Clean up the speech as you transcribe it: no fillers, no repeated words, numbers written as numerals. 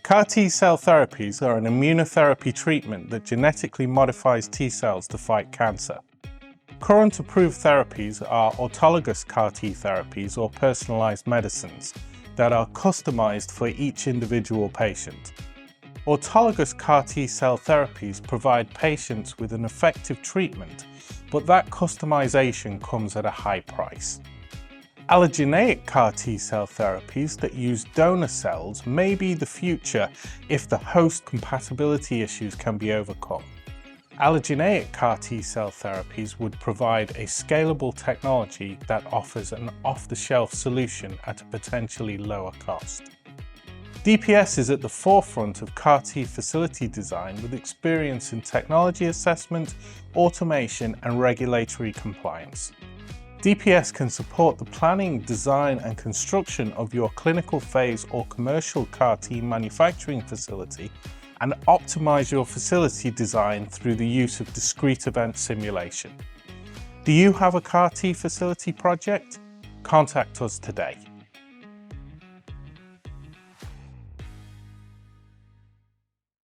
CAR T-cell therapies are an immunotherapy treatment that genetically modifies T-cells to fight cancer. Current approved therapies are autologous CAR T therapies or personalized medicines that are customized for each individual patient. Autologous CAR T-cell therapies provide patients with an effective treatment, but that customization comes at a high price. Allogeneic CAR T-cell therapies that use donor cells may be the future if the host compatibility issues can be overcome. Allogeneic CAR T-cell therapies would provide a scalable technology that offers an off-the-shelf solution at a potentially lower cost. DPS is at the forefront of CAR T facility design with experience in technology assessment, automation, and regulatory compliance. DPS can support the planning, design, and construction of your clinical phase or commercial CAR T manufacturing facility and optimize your facility design through the use of discrete event simulation. Do you have a CAR T facility project? Contact us today.